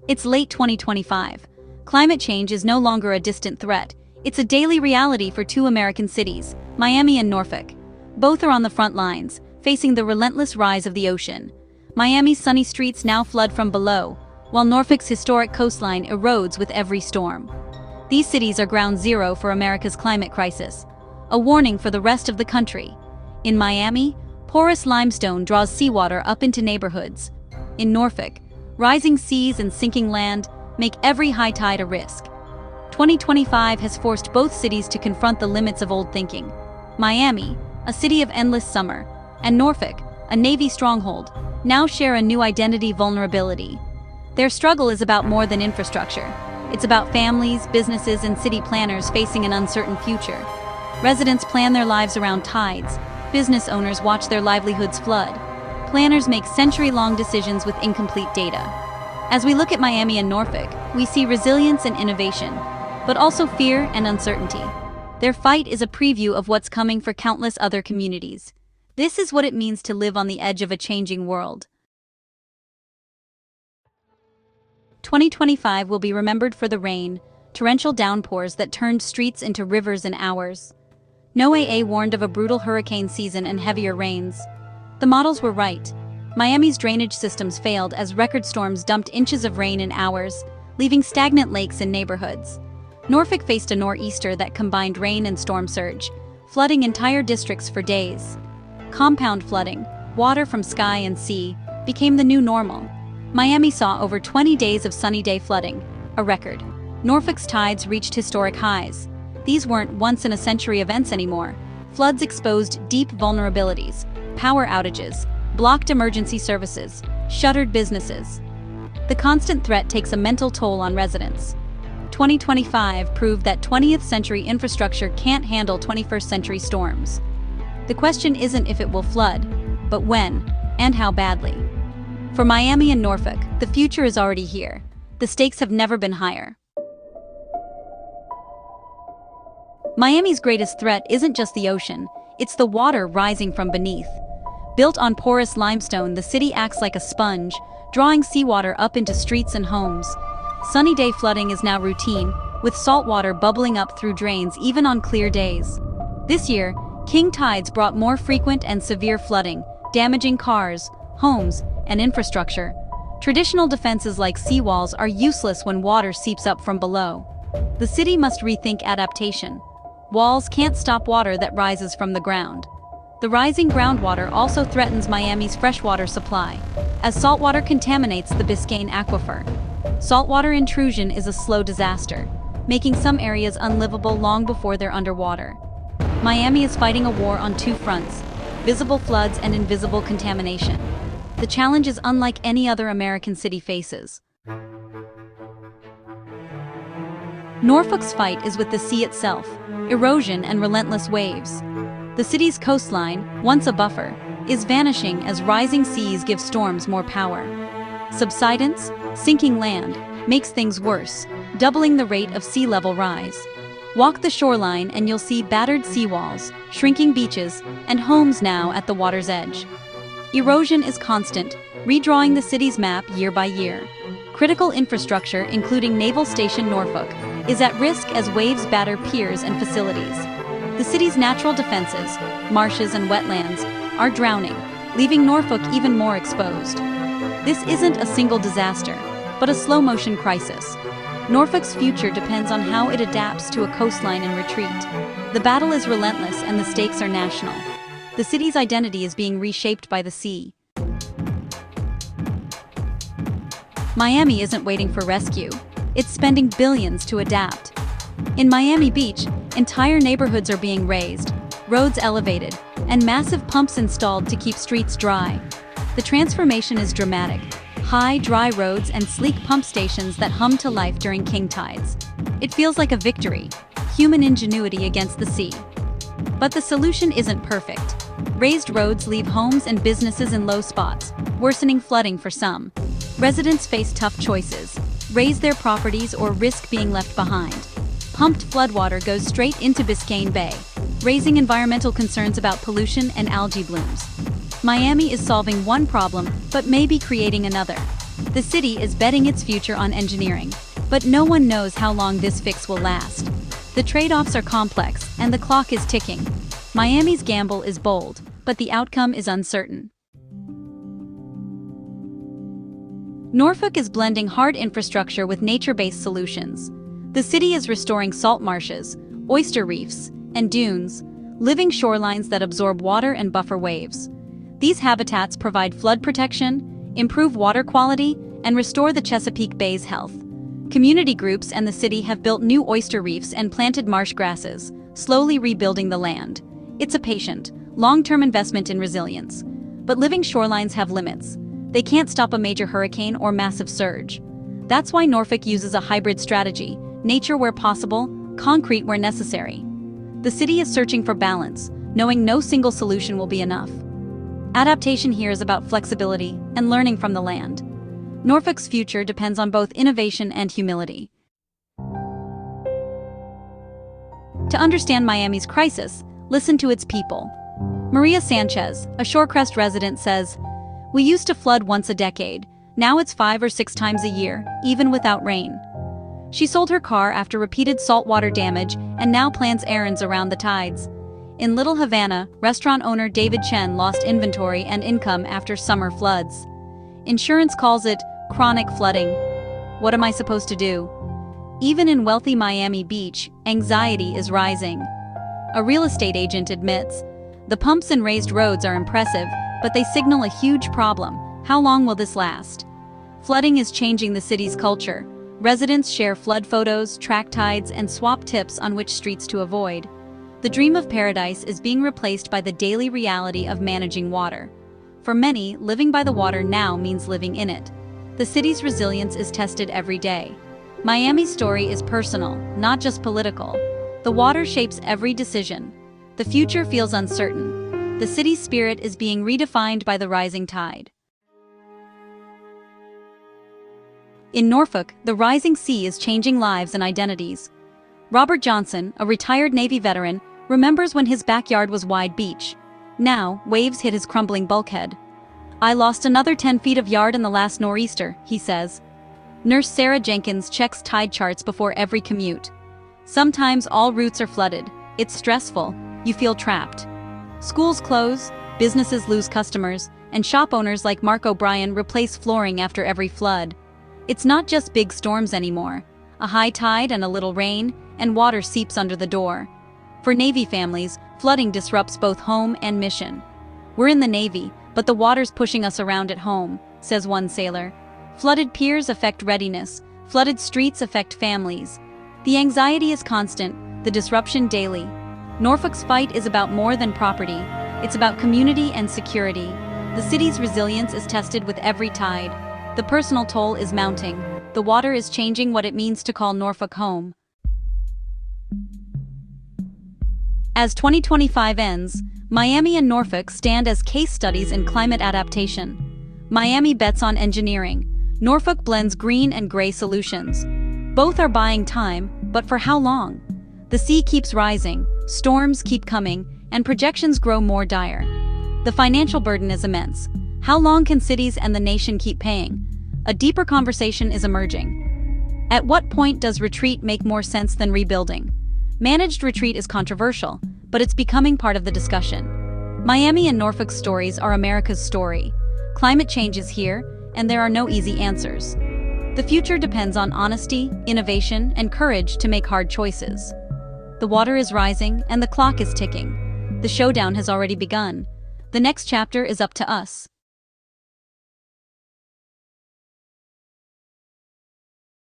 It's late 2025. Climate change is no longer a distant threat. It's a daily reality for two American cities, Miami and Norfolk. Both are on the front lines, facing the relentless rise of the ocean. Miami's sunny streets now flood from below, while Norfolk's historic coastline erodes with every storm. These cities are ground zero for America's climate crisis, a warning for the rest of the country. In Miami, porous limestone draws seawater up into neighborhoods. In Norfolk, rising seas and sinking land make every high tide a risk. 2025 has forced both cities to confront the limits of old thinking. Miami, a city of endless summer, and Norfolk, a Navy stronghold, now share a new identity: vulnerability. Their struggle is about more than infrastructure. It's about families, businesses, and city planners facing an uncertain future. Residents plan their lives around tides. Business owners watch their livelihoods flood. Planners make century-long decisions with incomplete data. As we look at Miami and Norfolk, we see resilience and innovation, but also fear and uncertainty. Their fight is a preview of what's coming for countless other communities. This is what it means to live on the edge of a changing world. 2025 will be remembered for the rain, torrential downpours that turned streets into rivers in hours. NOAA warned of a brutal hurricane season and heavier rains. The models were right. Miami's drainage systems failed as record storms dumped inches of rain in hours, leaving stagnant lakes in neighborhoods. Norfolk faced a nor'easter that combined rain and storm surge, flooding entire districts for days. Compound flooding, water from sky and sea, became the new normal. Miami saw over 20 days of sunny day flooding, a record. Norfolk's tides reached historic highs. These weren't once-in-a-century events anymore. Floods exposed deep vulnerabilities: power outages, blocked emergency services, shuttered businesses. The constant threat takes a mental toll on residents. 2025 proved that 20th century infrastructure can't handle 21st century storms. The question isn't if it will flood, but when, and how badly. For Miami and Norfolk, the future is already here. The stakes have never been higher. Miami's greatest threat isn't just the ocean, it's the water rising from beneath. Built on porous limestone, the city acts like a sponge, drawing seawater up into streets and homes. Sunny day flooding is now routine, with salt water bubbling up through drains even on clear days. This year, king tides brought more frequent and severe flooding, damaging cars, homes, and infrastructure. Traditional defenses like seawalls are useless when water seeps up from below. The city must rethink adaptation. Walls can't stop water that rises from the ground. The rising groundwater also threatens Miami's freshwater supply, as saltwater contaminates the Biscayne aquifer. Saltwater intrusion is a slow disaster, making some areas unlivable long before they're underwater. Miami is fighting a war on two fronts: visible floods and invisible contamination. The challenge is unlike any other American city faces. Norfolk's fight is with the sea itself, erosion and relentless waves. The city's coastline, once a buffer, is vanishing as rising seas give storms more power. Subsidence, sinking land, makes things worse, doubling the rate of sea level rise. Walk the shoreline and you'll see battered seawalls, shrinking beaches, and homes now at the water's edge. Erosion is constant, redrawing the city's map year by year. Critical infrastructure, including Naval Station Norfolk, is at risk as waves batter piers and facilities. The city's natural defenses, marshes and wetlands, are drowning, leaving Norfolk even more exposed. This isn't a single disaster, but a slow-motion crisis. Norfolk's future depends on how it adapts to a coastline in retreat. The battle is relentless and the stakes are national. The city's identity is being reshaped by the sea. Miami isn't waiting for rescue. It's spending billions to adapt. In Miami Beach, entire neighborhoods are being raised, roads elevated, and massive pumps installed to keep streets dry. The transformation is dramatic: high, dry roads and sleek pump stations that hum to life during king tides. It feels like a victory, human ingenuity against the sea. But the solution isn't perfect. Raised roads leave homes and businesses in low spots, worsening flooding for some. Residents face tough choices: raise their properties or risk being left behind. Pumped floodwater goes straight into Biscayne Bay, raising environmental concerns about pollution and algae blooms. Miami is solving one problem, but may be creating another. The city is betting its future on engineering, but no one knows how long this fix will last. The trade-offs are complex, and the clock is ticking. Miami's gamble is bold, but the outcome is uncertain. Norfolk is blending hard infrastructure with nature-based solutions. The city is restoring salt marshes, oyster reefs, and dunes, living shorelines that absorb water and buffer waves. These habitats provide flood protection, improve water quality, and restore the Chesapeake Bay's health. Community groups and the city have built new oyster reefs and planted marsh grasses, slowly rebuilding the land. It's a patient, long-term investment in resilience. But living shorelines have limits. They can't stop a major hurricane or massive surge. That's why Norfolk uses a hybrid strategy: nature where possible, concrete where necessary. The city is searching for balance, knowing no single solution will be enough. Adaptation here is about flexibility and learning from the land. Norfolk's future depends on both innovation and humility. To understand Miami's crisis, listen to its people. Maria Sanchez, a Shorecrest resident, says, "We used to flood once a decade. Now it's 5 or 6 times a year, even without rain." She sold her car after repeated saltwater damage and now plans errands around the tides. In Little Havana, restaurant owner David Chen lost inventory and income after summer floods. Insurance calls it chronic flooding. What am I supposed to do? Even in wealthy Miami Beach, anxiety is rising. A real estate agent admits, "The pumps and raised roads are impressive, but they signal a huge problem. How long will this last?" Flooding is changing the city's culture. Residents share flood photos, track tides, and swap tips on which streets to avoid. The dream of paradise is being replaced by the daily reality of managing water. For many, living by the water now means living in it. The city's resilience is tested every day. Miami's story is personal, not just political. The water shapes every decision. The future feels uncertain. The city's spirit is being redefined by the rising tide. In Norfolk, the rising sea is changing lives and identities. Robert Johnson, a retired Navy veteran, remembers when his backyard was wide beach. Now, waves hit his crumbling bulkhead. "I lost another 10 feet of yard in the last nor'easter," he says. Nurse Sarah Jenkins checks tide charts before every commute. Sometimes all routes are flooded. It's stressful. You feel trapped. Schools close, businesses lose customers, and shop owners like Mark O'Brien replace flooring after every flood. It's not just big storms anymore. A high tide and a little rain, and water seeps under the door. For Navy families, flooding disrupts both home and mission. "We're in the Navy, but the water's pushing us around at home," says one sailor. Flooded piers affect readiness. Flooded streets affect families. The anxiety is constant, the disruption daily. Norfolk's fight is about more than property. It's about community and security. The city's resilience is tested with every tide. The personal toll is mounting. The water is changing what it means to call Norfolk home. As 2025 ends, Miami and Norfolk stand as case studies in climate adaptation. Miami bets on engineering. Norfolk blends green and gray solutions. Both are buying time, but for how long? The sea keeps rising, storms keep coming, and projections grow more dire. The financial burden is immense. How long can cities and the nation keep paying? A deeper conversation is emerging. At what point does retreat make more sense than rebuilding? Managed retreat is controversial, but it's becoming part of the discussion. Miami and Norfolk's stories are America's story. Climate change is here, and there are no easy answers. The future depends on honesty, innovation, and courage to make hard choices. The water is rising, and the clock is ticking. The showdown has already begun. The next chapter is up to us.